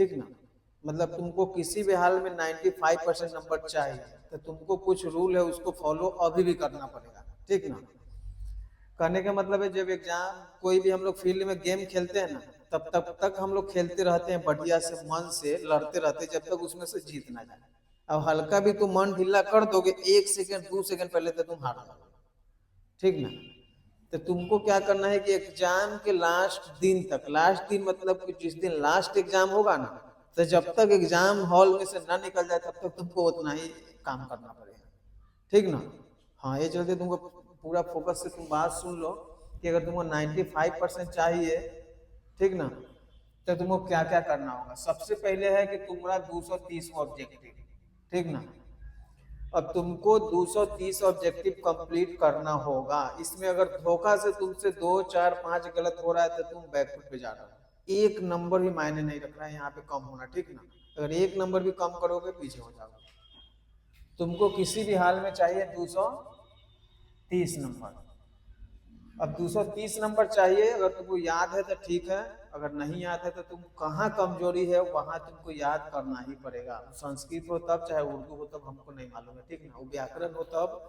ठीक ना। मतलब तुमको किसी भी हाल में 95% नंबर चाहिए, तो तुमको कुछ रूल है उसको फॉलो अभी भी करना पड़ेगा, ठीक ना। कहने का मतलब है जब एग्जाम कोई भी हम लोग फील्ड में गेम खेलते हैं ना, तब तक हम लोग खेलते रहते हैं बढ़िया से, मन से लड़ते रहते हैं, जब तक उसमें से जीत ना जाए। अब हल्का भी तुम मन ढीला कर दोगे, 1 सेकंड 2 सेकंड पहले तो तुम हार जाओगे, ठीक ना। तो तुमको क्या करना है कि एग्जाम के लास्ट दिन तक, लास्ट दिन मतलब कि जिस दिन लास्ट एग्जाम होगा ना, तो जब तक एग्जाम हॉल में से ना निकल जाए तब तक तुमको उतना ही काम करना पड़ेगा, ठीक ना। हाँ, ये चलते तुमको पूरा फोकस से तुम बात सुन लो कि अगर तुमको 95% चाहिए, ठीक ना, तो तुमको क्या क्या करना होगा। सबसे पहले है कि तुम्हारा 230 ऑब्जेक्टिव, ठीक ना। अब तुमको 230 ऑब्जेक्टिव कंप्लीट करना होगा। इसमें अगर धोखा से तुमसे 2 4 5 गलत हो रहा है तो तुम बैकफुट पे जा रहे हो। एक नंबर भी मायने नहीं रख रहा है यहाँ पे कम होना, ठीक ना। अगर एक नंबर भी कम करोगे पीछे हो जाओगे। तुमको किसी भी हाल में चाहिए 230 नंबर। अब 230 नंबर चाहिए, अगर तुमको याद है तो ठीक है, अगर नहीं याद है तो तुम कहाँ कमजोरी है वहां तुमको याद करना ही पड़ेगा। संस्कृत हो तब, चाहे उर्दू हो तब, हमको नहीं मालूम है, ठीक ना। वो व्याकरण हो तब,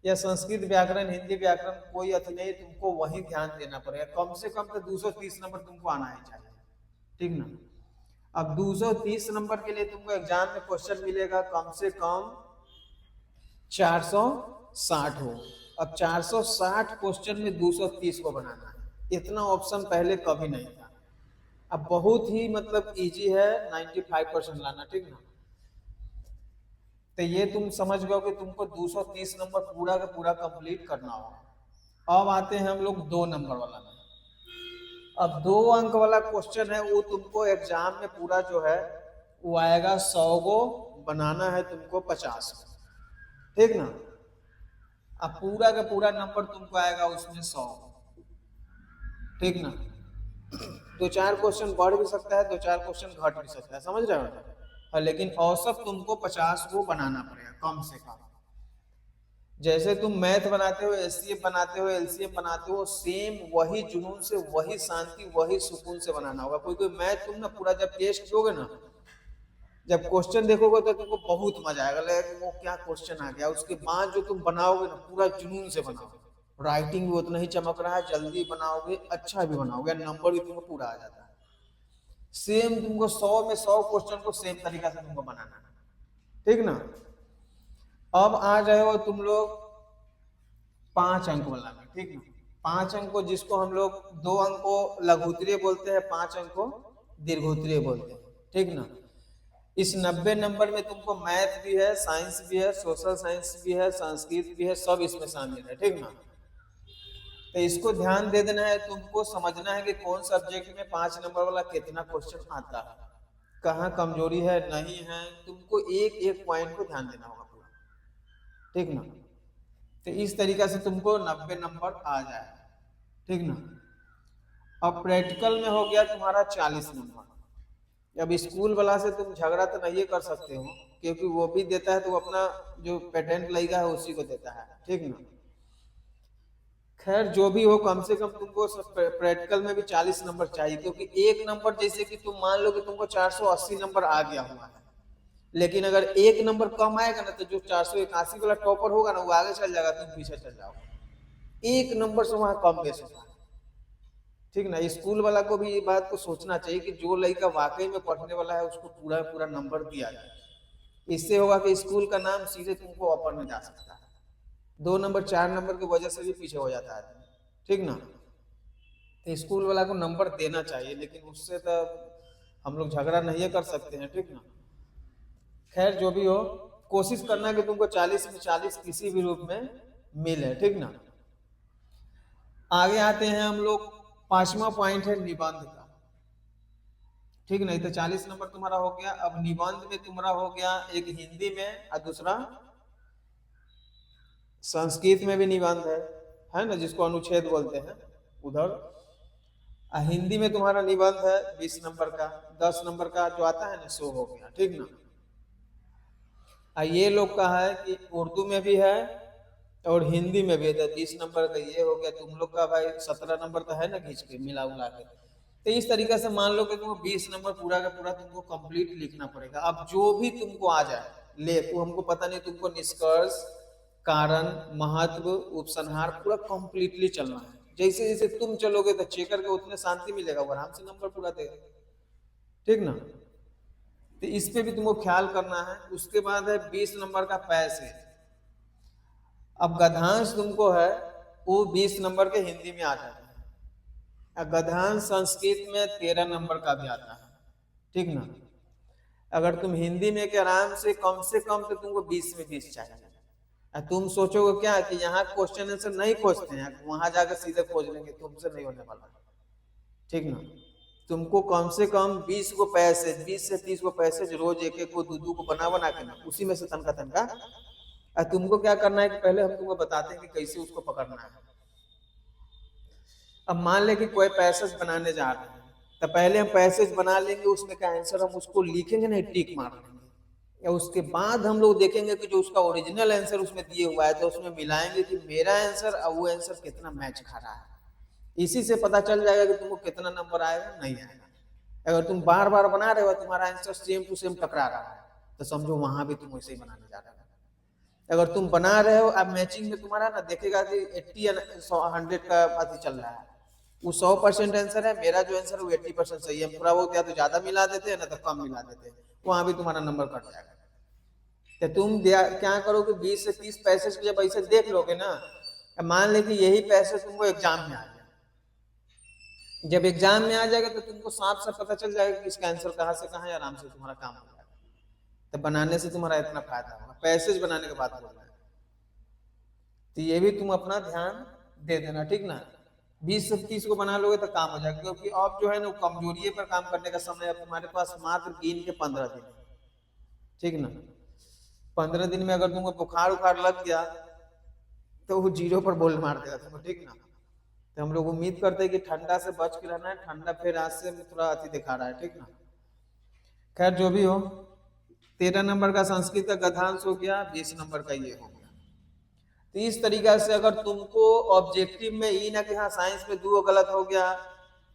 या संस्कृत व्याकरण, हिंदी व्याकरण, कोई अति नहीं, तुमको वही ध्यान देना पड़ेगा। कम से कम तो 230 नंबर तुमको आना ही चाहिए, ठीक ना। अब 230 नंबर के लिए तुमको एग्जाम में क्वेश्चन मिलेगा कम से कम 460 हो। अब 460 क्वेश्चन में 230 को बनाना है, इतना ऑप्शन पहले कभी नहीं था। अब बहुत ही मतलब इजी है 95% लाना, ठीक ना। तो ये तुम समझ गए कि तुमको 230 नंबर पूरा का पूरा कंप्लीट करना होगा। अब आते हैं हम लोग 2 नंबर वाला में। अब 2 अंक वाला क्वेश्चन है, वो तुमको एग्जाम में पूरा जो है वो आएगा 100 को बनाना है तुमको 50 को, ठीक ना। अब पूरा का पूरा नंबर तुमको आएगा उसमें 100, ठीक ना। 2 4 क्वेश्चन बढ़ भी सकता है, 2 4 क्वेश्चन घट भी सकता है, समझ रहे हो ना। हाँ, लेकिन औसत तुमको 50 को बनाना पड़ेगा कम से कम। जैसे तुम मैथ बनाते हो, एचसीएफ बनाते हो, एलसीएम बनाते हो, सेम वही जुनून से, वही शांति, वही सुकून से बनाना होगा। कोई कोई मैथ तुम ना पूरा जब टेस्ट दोगे ना, जब क्वेश्चन देखोगे तो तुमको बहुत मजा आएगा, लगेगा वो क्या क्वेश्चन आ गया। उसके बाद जो तुम बनाओगे ना पूरा जुनून से बनाओगे, राइटिंग भी उतना ही चमक रहा है, जल्दी बनाओगे, अच्छा भी बनाओगे, नंबर भी तुमको पूरा आ जाता है। सेम तुमको 100 में 100 क्वेश्चन को सेम तरीका से तुमको बनाना है, ठीक ना। अब आ जाए हो तुम लोग 5 अंक वाला में, ठीक ना। 5 अंक को, जिसको हम लोग 2 अंक को लघुत्तरीय बोलते हैं, 5 अंक को दीर्घोत्तरीय बोलते हैं, ठीक ना। इस 90 नंबर में तुमको मैथ भी है, साइंस भी है, सोशल साइंस भी है, संस्कृत भी है, सब इसमें शामिल है, ठीक ना। तो इसको ध्यान दे देना है, तुमको समझना है कि कौन सब्जेक्ट में 5 नंबर वाला कितना क्वेश्चन आता है, कहाँ कमजोरी है नहीं है, तुमको एक एक पॉइंट को ध्यान देना होगा पूरा, ठीक ना। तो इस तरीका से तुमको 90 नंबर आ जाए, ठीक ना। अब प्रैक्टिकल में हो गया तुम्हारा 40 नंबर। अब स्कूल वाला से तुम झगड़ा तो नहीं कर सकते हो, क्योंकि वो भी देता है तो अपना जो पेटेंट लगेगा है उसी को देता है, ठीक ना। खैर जो भी हो, कम से कम तुमको प्रैक्टिकल में भी 40 नंबर चाहिए, क्योंकि एक नंबर, जैसे कि तुम मान लो कि तुमको 480 नंबर आ गया हुआ है, लेकिन अगर एक नंबर कम आएगा ना तो जो 481 वाला टॉपर होगा ना वो आगे चल जाएगा, तुम पीछे चल जाओगे। एक नंबर से वहां कम बेस होता है, ठीक ना। स्कूल वाला को भी ये बात को सोचना चाहिए कि जो लड़का वाकई में पढ़ने वाला है उसको पूरा पूरा नंबर दिया जाए। इससे होगा कि स्कूल का नाम सीधे तुमको अपर में जा सकता है। 2 नंबर 4 नंबर की वजह से भी पीछे हो जाता है, ठीक ना। तो स्कूल वाला को नंबर देना चाहिए, लेकिन उससे तो हम लोग झगड़ा नहीं कर सकते हैं, ठीक ना। खैर जो भी हो, कोशिश करना कि तुमको 40 में 40 किसी भी रूप में मिले, ठीक ना। आगे आते हैं हम लोग, 5वां पॉइंट है निबंध का, ठीक नहीं। तो 40 नंबर तुम्हारा हो गया। अब निबंध में तुम्हारा हो गया, एक हिंदी में और दूसरा संस्कृत में भी निबंध है ना, जिसको अनुच्छेद बोलते हैं उधर। हिंदी में तुम्हारा निबंध है 20 नंबर का, 10 नंबर का जो आता है ना सो हो गया, ठीक ना। ये लोग का है कि उर्दू में भी है और हिंदी में भी है, 30 नंबर का ये हो गया। तुम लोग का भाई 17 नंबर तो है ना, खींच के मिला उला के। तो इस तरीके से मान लो कि तुमको 20 नंबर पूरा का पूरा तुमको कंप्लीट लिखना पड़ेगा। अब जो भी तुमको आ जाए ले, तो हमको पता नहीं, तुमको निष्कर्ष, कारण, महत्व, उपसंहार पूरा कंप्लीटली चलना है। जैसे जैसे तुम चलोगे तो चेकर के उतने शांति मिलेगा, वो आराम से नंबर पूरा देगा, ठीक ना। तो इस पे भी तुमको ख्याल करना है। उसके बाद है 20 नंबर का पैसे। अब गद्यांश तुमको है वो 20 नंबर के हिंदी में आ जाता है। गद्यांश संस्कृत में 13 नंबर का भी आता है, ठीक ना। अगर तुम हिंदी में के आराम से कम तो तुमको 20 में 20 चाहिए। तुम सोचोगे क्या कि यहाँ क्वेश्चन आंसर नहीं खोजते हैं, वहां जाकर सीधे खोज लेंगे, तुमसे नहीं होने वाला, ठीक ना। तुमको कम से कम 20 को पैसेज, 20 से 30 को पैसेज रोज एक एक को दो को बना के ना, उसी में से तनका तनका। और तुमको क्या करना है कि पहले हम तुमको बताते हैं कि कैसे उसको पकड़ना है। अब मान ले कि कोई पैसेज बनाने जा रहे हैं, तो पहले हम पैसेज बना लेंगे, उसमें का आंसर हम उसको लिखेंगे नहीं, टिक मार लेंगे। या उसके बाद हम लोग देखेंगे कि जो उसका ओरिजिनल आंसर उसमें दिए हुआ है, तो उसमें मिलाएंगे कि मेरा आंसर और वो आंसर कितना मैच खा रहा है। इसी से पता चल जाएगा कि तुमको कितना नंबर आएगा, नहीं आएगा। अगर तुम बार बार बना रहे हो, तुम्हारा आंसर सेम टू सेम टकरा रहा है, तो समझो वहां भी तुम वैसे ही बनाने जा रहे हो। अगर तुम बना रहे हो, अब मैचिंग में तुम्हारा ना देखेगा कि 80 या 100 का अति चल रहा है, वो 100% आंसर है, मेरा जो आंसर है वो 80% सही है। पूरा वो क्या तो ज्यादा मिला देते हैं ना, तो कम मिला देते हैं, वहां भी तुम्हारा नंबर कट जाएगा। तो तुम क्या करोगे, 20 से 30 पैसेज जब ऐसे देख लोगे ना, मान ले कि यही पैसेज तुमको एग्जाम में आ गया। जब एग्जाम में आ जाएगा तो तुमको साफ साफ पता चल जाएगा कि इसका आंसर कहाँ से कहाँ है, आराम से तुम्हारा काम हो जाएगा। तो बनाने से तुम्हारा इतना फायदा होगा, पैसेज बनाने के बाद बोलना है। तो ये भी तुम अपना ध्यान दे देना, ठीक ना। 20 से 30 को बना लोगे तो काम हो जाएगा, क्योंकि अब जो है ना कमजोरी पर काम करने का समय अब तुम्हारे पास मात्र गिन के 15 दिन, ठीक ना। 15 दिन में अगर तुमको बुखार उखार लग गया तो वो 0 पर बोल मार देगा तुमको, ठीक ना। तो हम लोग उम्मीद करते हैं कि ठंडा से बच के रहना है। ठंडा फिर आज से थोड़ा अति दिखा रहा है, ठीक ना। खैर जो भी हो, 13 नंबर का संस्कृत का गद्यांश हो गया, 20 नंबर का ये हो गया। तो इस तरीका से अगर तुमको ऑब्जेक्टिव में ही ना कि हाँ साइंस में 2 गलत हो गया,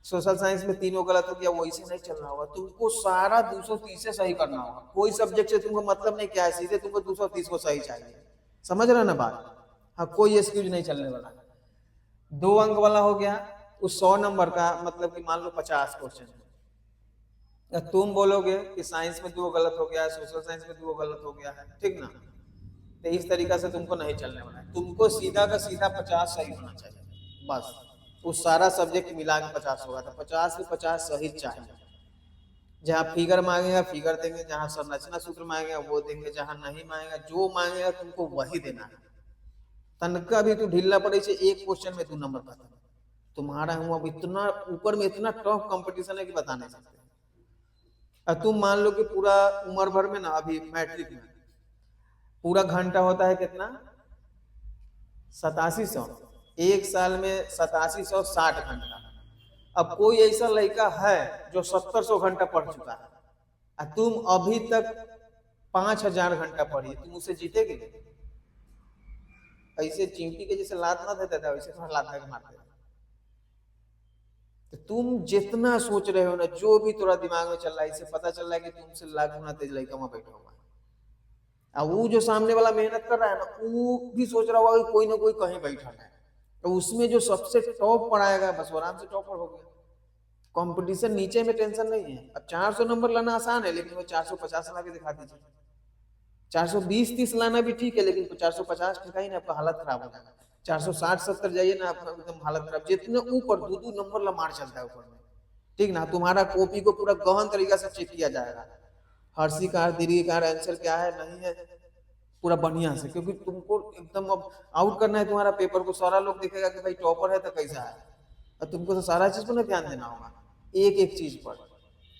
सोशल साइंस में 3 गलत हो गया, वैसे नहीं चलना होगा। तुमको सारा 230 सही करना होगा। कोई सब्जेक्ट से तुमको मतलब नहीं क्या है, सीधे तुमको 230 को सही चाहिए। समझ रहे ना बात। हाँ, कोई एक्सक्यूज नहीं चलने वाला। 2 अंक वाला हो गया, उस 100 नंबर का मतलब कि मान लो 50 क्वेश्चन। तुम बोलोगे कि साइंस में 2 गलत हो गया, सोशल साइंस में 2 गलत हो गया है, ठीक ना। तो इस तरीका से तुमको नहीं चलने वाला है। तुमको सीधा का सीधा 50 सही होना चाहिए, बस। उस सारा सब्जेक्ट मिला के 50 होगा, तो 50 से 50 सही चाहिए। जहाँ फिगर मांगेगा फिगर देंगे, जहाँ संरचना सूत्र मांगेगा वो देंगे, जहाँ नहीं मांगेगा जो मांगेगा तुमको वही देना है। तनका भी तू ढीला पड़े से एक क्वेश्चन में 2 नंबर खत्म। तुम्हारा हुआ इतना ऊपर में इतना टफ कंपटीशन है कि बता नहीं सकते। और तुम मान लो कि पूरा उम्र भर में ना, अभी मैट्रिक में पूरा घंटा होता है कितना, 8700। एक साल में 8760 घंटा। अब कोई ऐसा लड़का है जो 1700 घंटा पढ़ चुका है, और तुम अभी तक 5000 घंटा पढ़ी, तुम उसे जीतेगे? ऐसे चींटी के जैसे लात ना देता था, वैसे तुम्हारा लात देकर मारते। तो तुम जितना सोच रहे हो ना, जो भी थोड़ा दिमाग में चल रहा है, इससे पता चल रहा है कि तुमसे लाख गुना तेज लड़का वहां बैठा हुआ है। और वो जो सामने वाला मेहनत कर रहा है ना, वो भी सोच रहा होगा कि कोई ना कोई कहीं बैठा है, तो उसमें जो सबसे टॉप पर आएगा बस वो आराम से टॉपर हो गया। कंपटीशन नीचे में टेंशन नहीं है। अब 400 नंबर लाना आसान है, लेकिन वो 450 ला के दिखा दीजिए। 420-30 लाना भी ठीक है, लेकिन 450 ठेका ही ना, आपका हालत खराब हो जाएगा। 460-70 जाइए ना, आपका एकदम हालत खराब। जितने ऊपर 2 नंबर ला मार चलता है ऊपर में, ठीक ना। तुम्हारा कॉपी को पूरा गहन तरीका से चेक किया जाएगा, हर्षिकार दीर्घिकार आंसर क्या है नहीं है, पूरा बढ़िया से। क्योंकि तुमको एकदम अब आउट करना है तुम्हारा पेपर को। सारा लोग देखेगा कि भाई टॉपर है तो कैसा है, और तुमको तो सारा चीज पर ना ध्यान देना होगा, एक एक चीज पर।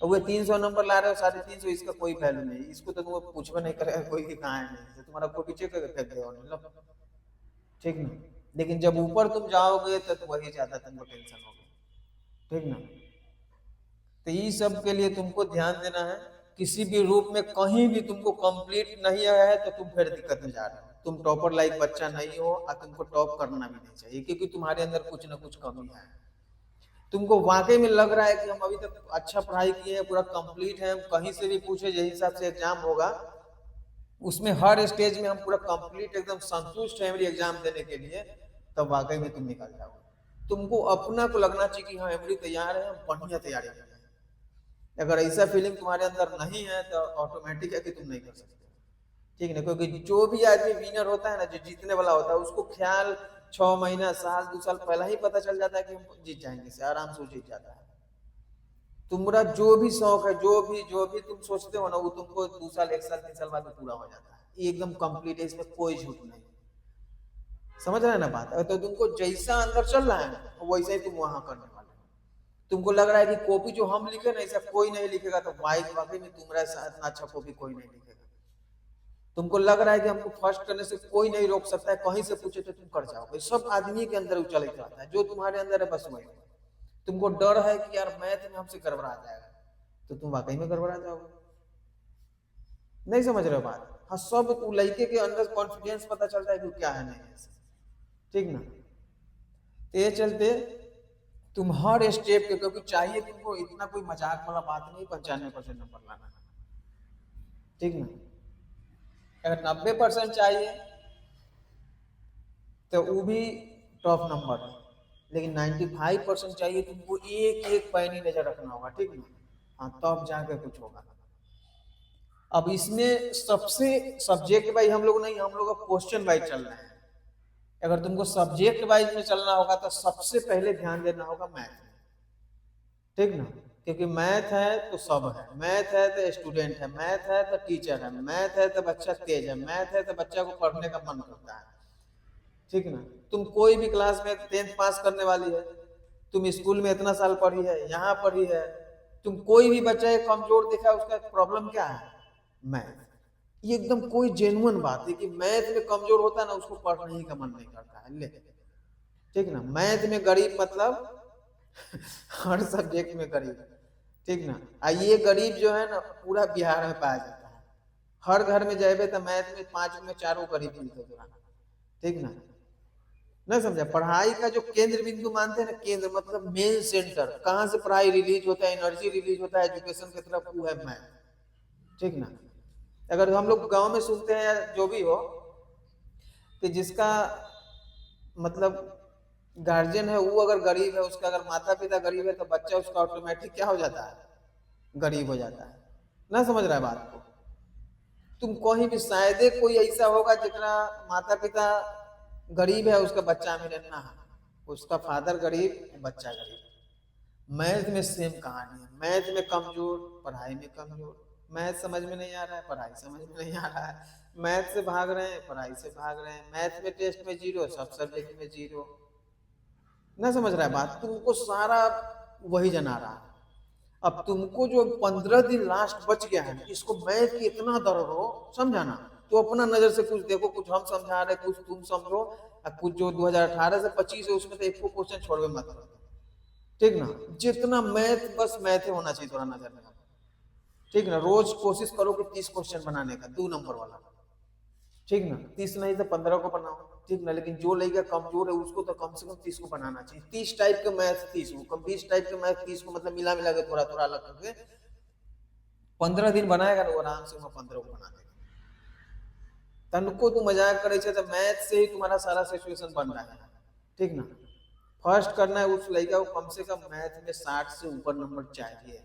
और वो 300 नंबर ला रहे हो, 350, इसका कोई वैल्यू नहीं। इसको तो तुमको पूछना नहीं करेगा कोई कि कहाँ है, नहीं तो तुम्हारा कॉपी चेक करके फेंक देगा, ठीक ना। लेकिन जब ऊपर तुम जाओगे तो वही ज्यादा तुमको टेंशन होगी, ठीक ना। तो ये सब के लिए तुमको ध्यान देना है। किसी भी रूप में कहीं भी तुमको कंप्लीट नहीं आया है तो तुम फिर दिक्कत में जा रहे हो। तुम टॉपर लाइक बच्चा नहीं हो, और तुमको टॉप करना भी नहीं चाहिए, क्योंकि तुम्हारे अंदर कुछ ना कुछ कमी है। तुमको वाकई में लग रहा है कि हम अभी तक अच्छा पढ़ाई किए हैं, पूरा कंप्लीट है, हम कहीं से भी पूछे जिस हिसाब से एग्जाम होगा उसमें हर स्टेज में हम पूरा कंप्लीट एकदम संतुष्ट हैं एग्जाम देने के लिए, तब वाकई में तुम निकल जाओगे। तुमको अपना को लगना चाहिए कि हाँ एमडी तैयार है, हम बढ़िया तैयारी कर रहे हैं। अगर ऐसा फीलिंग तुम्हारे अंदर नहीं है तो ऑटोमेटिक है कि तुम नहीं कर सकते, ठीक है ना। क्योंकि जो भी आदमी विनर होता है ना, जो जीतने वाला होता है, उसको ख्याल 6 महीना, साल, 2 साल पहले ही पता चल जाता है कि हम जीत जाएंगे, से आराम से वो जीत जाता है। तुम्हारा जो भी शौक है, जो भी तुम सोचते हो ना, वो तुमको 2 साल, 1 साल, 3 साल बाद में पूरा हो जाता है। ये एकदम कंप्लीट है, इसमें कोई झूठ नहीं। समझ रहे हैं ना बात। तो तुमको जैसा अंदर चल रहा है ना, वैसा ही तुम वहां करने वाले हो। तुमको लग रहा है कि कॉपी जो हम लिखे ना ऐसा कोई नहीं लिखेगा, तो वाकई में तुम्हारा इतना अच्छा कॉपी कोई नहीं लिखेगा। तुमको लग रहा है कि हमको फर्स्ट करने से कोई नहीं रोक सकता है, कहीं से पूछे तो तुम कर जाओगे। सब आदमी के अंदर उछल आता है, जो तुम्हारे अंदर है बस वही। तुमको डर है कि यार मैथ में हमसे गड़बड़ा जाएगा, तो तुम वाकई में गड़बड़ा जाओगे। नहीं समझ रहे हो बात। हाँ, सब लड़के के अंदर कॉन्फिडेंस पता चलता है कि क्या है नहीं है, ठीक ना। तो ये चलते तुम हर स्टेप के, क्योंकि चाहिए तुमको इतना कोई मजाक वाला बात नहीं 95% नंबर लाना, ठीक ना। अगर 90% चाहिए तो वो भी टॉप नंबर है, लेकिन 95% चाहिए तुमको, एक एक पैनी नजर रखना होगा, ठीक ना। हाँ, तब जाके कुछ होगा। अब इसमें सबसे सब्जेक्ट वाइज हम लोग नहीं, हम लोग क्वेश्चन वाइज चल रहे हैं। अगर तुमको सब्जेक्ट वाइज में चलना होगा तो सबसे पहले ध्यान देना होगा मैथ में, ठीक ना। क्योंकि मैथ है तो सब है, मैथ है तो स्टूडेंट है, मैथ है तो टीचर है, मैथ है तो बच्चा तेज है, मैथ है तो बच्चा को पढ़ने का मन करता है, ठीक ना। तुम कोई भी क्लास में 10th पास करने वाली है, तुम स्कूल में इतना साल पढ़ी है, यहाँ पढ़ी है, तुम कोई भी बच्चा कमजोर देखा, उसका प्रॉब्लम क्या है, मैथ। ये एकदम कोई जेन्युइन बात है कि मैथ में कमजोर होता है ना, उसको पढ़ने ही का मन नहीं करता है, ले, ठीक ना। मैथ में गरीब मतलब हर सब्जेक्ट में गरीब, ठीक ना। ये गरीब जो है ना पूरा बिहार में पाया जाता है। हर घर में जाए तो मैथ में 5 में 4 गरीब मिलते हैं, ठीक ना। नहीं समझा। पढ़ाई का जो केंद्र बिंदु मानते हैं ना, केंद्र मतलब मेन सेंटर, कहाँ से पढ़ाई रिलीज होता है, एनर्जी रिलीज होता है एजुकेशन की तरफ, वो है मैथ, ठीक ना। अगर हम लोग गांव में सुनते हैं या जो भी हो कि जिसका मतलब गार्जियन है वो अगर गरीब है, उसका अगर माता पिता गरीब है, तो बच्चा उसका ऑटोमेटिक क्या हो जाता है, गरीब हो जाता है। ना समझ रहा है बात को। तुम कहीं भी शायद कोई ऐसा होगा जितना माता पिता गरीब है, उसका बच्चा अमीर है ना, उसका फादर गरीब बच्चा गरीब। मैथ में सेम कहानी है, मैथ में कमजोर पढ़ाई में कमजोर, मैथ समझ में नहीं आ रहा है, पढ़ाई समझ में नहीं आ रहा है, मैथ से भाग रहे हैं, पढ़ाई से भाग रहे हैं, मैथ में टेस्ट में 0, सब सब्जेक्ट में 0। ना समझ रहा है बात। तुमको सारा वही जना रहा है। अब तुमको जो 15 दिन लास्ट बच गया है, इसको मैथ की इतना दर्द हो समझाना, तो अपना नजर से कुछ देखो, कुछ हम समझा रहे, कुछ तुम समझो, और कुछ जो 2018 से 25 है उसमें तो एक क्वेश्चन छोड़वे मत करो, ठीक ना। जितना मैथ, बस मैथ ही होना चाहिए थोड़ा नजर में, ठीक ना। रोज कोशिश करो कि 30 क्वेश्चन बनाने का 2 नंबर वाला, ठीक ना। 30 नहीं तो 15 को बनाओ, ठीक ना। लेकिन जो लड़का कमजोर है उसको तो कम से कम 30 को बनाना चाहिए। 30 टाइप के मैथ 30 को, 20 टाइप के मैथ 30 को, मतलब मिला मिला के थोड़ा थोड़ा अलग करके 15 दिन बनाएगा ना, वो आराम से 15 को बना देगा। तनको तू मजाक करे तो मैथ से ही तुम्हारा सारा सिचुएशन बन रहा है, ठीक ना। फर्स्ट करना है उस लड़का को कम से कम मैथ में 60 से ऊपर नंबर चाहिए।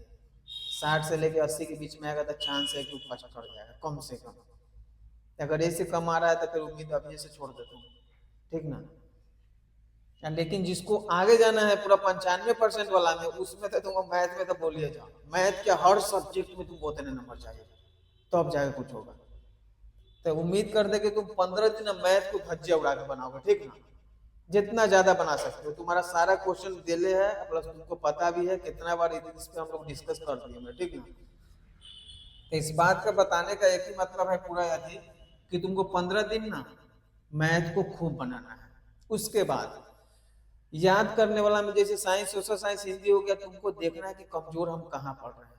60 से लेके 80 के बीच में आएगा तो चांस है कि वो फर्स्ट कर जाएगा कम से कम। अगर ऐसे कम आ रहा है तो फिर उम्मीद अभी से छोड़ देता हूँ, ठीक ना। लेकिन जिसको आगे जाना है पूरा 95% वाला में, उसमें तो तुमको मैथ में तो बोलिए जाओ, मैथ के हर सब्जेक्ट में तुमको उतने नंबर चाहिए, तो अब जाके कुछ होगा। तो उम्मीद कर दे कि तुम 15 दिन मैथ को धज्जिया उड़ा के बनाओगे, ठीक ना। जितना ज्यादा बना सकते हो, तुम्हारा सारा क्वेश्चन दिले है, प्लस तुमको पता भी है कितना बार इस पे हम लोग डिस्कस कर दिए, ठीक ना। तो इस बात का बताने का एक ही मतलब है पूरा यदि कि तुमको 15 दिन ना मैथ को खूब बनाना है। उसके बाद याद करने वाला में जैसे साइंस, सोशल साइंस, हिंदी हो गया, तुमको देखना है कि कमजोर हम कहाँ पढ़ रहे हैं।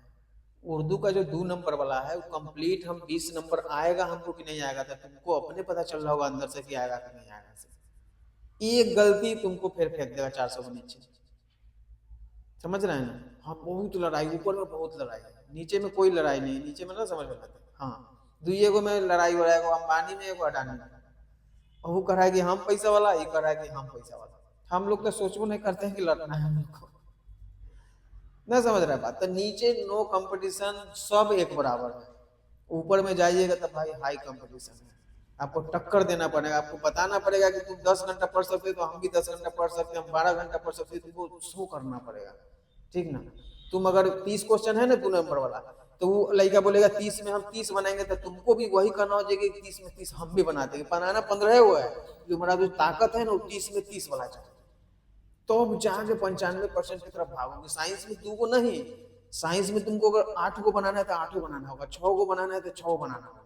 उर्दू का जो 2 नंबर वाला है वो कंप्लीट हम 20 नंबर आएगा हमको कि नहीं आएगा, तो तुमको अपने पता चल रहा होगा अंदर से कि आएगा कि नहीं आएगा। एक गलती तुमको फिर फेंक देगा 400 के नीचे, समझ रहे हैं ना? हाँ बहुत लड़ाई, ऊपर में बहुत लड़ाई है, नीचे में कोई लड़ाई नहीं, नीचे में ना समझ में आता। हाँ दुइये गो में लड़ाई हो रहा है, अंबानी में एगो अडानी में। और वो कह रहा है कि हम पैसा वाला, ये कह रहा है कि हम पैसा वाला। हम लोग तो सोचबो नहीं करते हैं कि लड़ना है हम लोग को, ना समझ रहा है बात। तो नीचे नो कंपटीशन, सब एक बराबर है। ऊपर में जाइएगा तो भाई हाई कंपटीशन है, आपको टक्कर देना पड़ेगा, आपको बताना पड़ेगा कि तुम 10 घंटा पढ़ सकते हो तो हम भी 10 घंटा पढ़ सकते हैं, हम 12 घंटा पढ़ सकते हैं, तुमको शो करना पड़ेगा, ठीक ना। तुम अगर 30 क्वेश्चन है ना 2 नंबर वाला, तो वो लड़का बोलेगा 30 में हम 30 बनाएंगे, तो तुमको भी वही करना हो जाएगा, 30 में 30 हम भी बना देंगे। बनाना 15 हुआ है, तुम्हारा जो ताकत है ना वो 30 में 30 वाला चाहिए, तो अब जाके 95% की तरफ भागोगे। साइंस में 2 को नहीं, साइंस में तुमको अगर 8 को बनाना है तो 8 को बनाना होगा, 6 को बनाना है तो 6 बनाना होगा।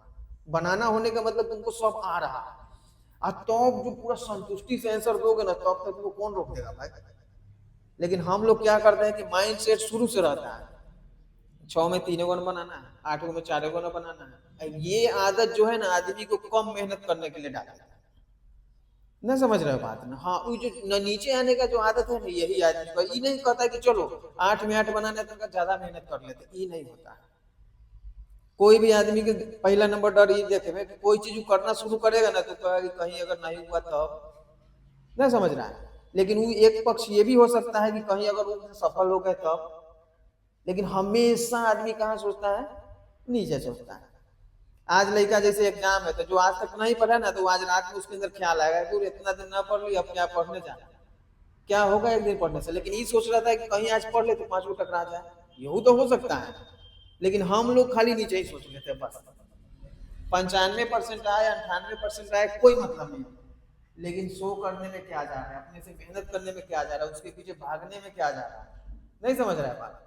बनाना होने का मतलब तुमको सब आ रहा है, और तब जो पूरा संतुष्टि से आंसर दोगे ना, तब तक तुमको कौन रोक देगा भाई। लेकिन हम लोग क्या करते हैं कि माइंड सेट शुरू से रहता है 6 में 3 को न बनाना है, 8 में 4 को न बनाना है। ये आदत जो है ना आदमी को कम मेहनत करने के लिए डालती है, ना समझ रहे हो बात ना। हाँ वो जो नीचे आने का जो आदत है ना, यही आदमी को, ये नहीं कहता कि चलो 8 में 8 बनाना है तो ज्यादा मेहनत कर लेते, ये नहीं होता है। कोई भी आदमी के पहला नंबर डर ये देखे कि कोई चीज करना शुरू करेगा ना तो कहेगा कि कहीं अगर नहीं हुआ तब, ना समझ रहा है। लेकिन वो एक पक्ष ये भी हो सकता है कि कहीं अगर वो सफल हो गए तब। लेकिन हमेशा आदमी कहाँ सोचता है, नीचे सोचता है। आज लड़का जैसे एग्जाम है, तो जो आज तक नहीं पढ़ा ना, तो आज रात में उसके अंदर ख्याल आएगा कि इतना दिन ना पढ़ ली, अब क्या पढ़ने जाए, क्या होगा एक दिन पढ़ने से। लेकिन ये सोच रहा था कि कहीं आज पढ़ ले तो 5 को टकरा जाए, यही तो हो सकता है। लेकिन हम लोग खाली नीचे ही सोच लेते हैं बस। 95% आए 98% आए कोई मतलब नहीं, लेकिन शो करने में क्या जा रहा है, अपने से मेहनत करने में क्या जा रहा है, उसके पीछे भागने में क्या जा रहा है, नहीं समझ रहा है बात।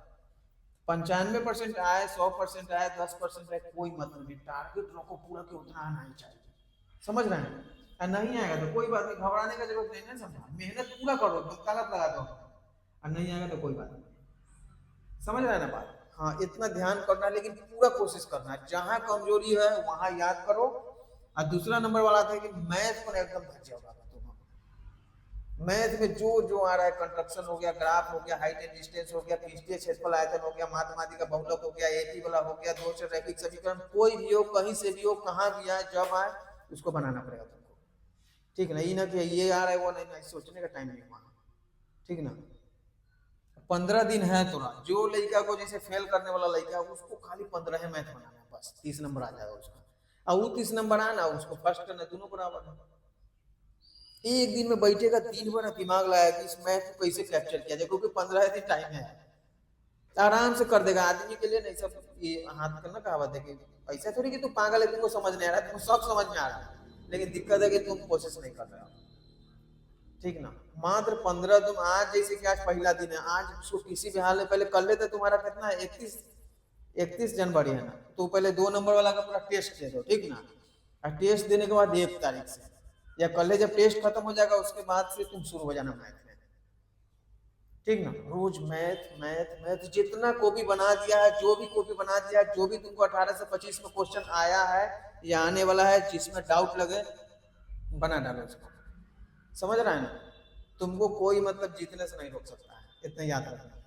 95% आए, 100% आए, 10% आए, कोई मतलब नहीं, टारगेट रखो पूरा कि उतना आना ही चाहिए, समझ रहे हैं। और नहीं आएगा तो कोई बात नहीं, घबराने का जरूरत नहीं है, समझा। मेहनत पूरा करो, तुम ताकत लगा दो, और नहीं आएगा तो कोई बात नहीं, समझ रहे हैं ना बात। हाँ इतना ध्यान करना है, लेकिन पूरा कोशिश करना है, जहां कमजोरी है वहां याद करो। और दूसरा नंबर वाला था कि मैथ को एकदम धज्जिया उड़ा दो तुम। मैथ में जो जो आ रहा है, कंस्ट्रक्शन हो गया, ग्राफ हो गया, हाइट एंड डिस्टेंस हो गया, पृष्ठीय क्षेत्रफल आयतन हो गया, माध्यमाति का बहुलक हो गया, एपी वाला हो गया, दो से रैखिक समीकरण, कोई भी हो, कहीं से भी हो, कहाँ भी आए, जब आए, उसको बनाना पड़ेगा तुमको, ठीक ना। ये ना कि ये आ रहा है वो नहीं, सोचने का टाइम नहीं वहां, ठीक ना। 15 दिन है तोरा, जो लड़का को जैसे फेल करने वाला लड़का है उसको खाली 15 मैथ बनाना है, बस 30 नंबर आ जाएगा उसका। और वो 30 नंबर आना, उसको फर्स्ट करना, दोनों बराबर है। एक दिन में बैठेगा, दिन भर दिमाग लगाएगा कि इस मैथ को कैसे कैप्चर किया जाए, क्योंकि 15 दिन टाइम है, आराम से कर देगा। आदमी के लिए नहीं, सब ये हाथ करना कहावत है कि ऐसा थोड़ी कि तू पागल है, तुमको समझ नहीं आ रहा, तुमको सब समझ में आ रहा है, लेकिन दिक्कत है कि तुम कोशिश नहीं कर रहे हो, ठीक ना। मात्र 15 तुम आज, जैसे कि आज पहला दिन है, आज उसको किसी भी हाल में पहले कर लेते। तुम्हारा कितना है, 31 जनवरी है ना, तो पहले 2 नंबर वाला का पूरा टेस्ट दे दो, ठीक ना। और टेस्ट देने के बाद 1 तारीख से या कल जब टेस्ट खत्म हो जाएगा उसके बाद से तुम शुरू हो जाना मैथ में, ठीक ना। रोज मैथ मैथ मैथ, जितना कॉपी बना दिया है, जो भी कॉपी बना दिया है, जो भी तुमको 18 से 25 में क्वेश्चन आया है या आने वाला है, जिसमें डाउट लगे बना डालो उसको, समझ रहा है ना। तुमको कोई मतलब जीतने से नहीं रोक सकता है, इतना याद रखना।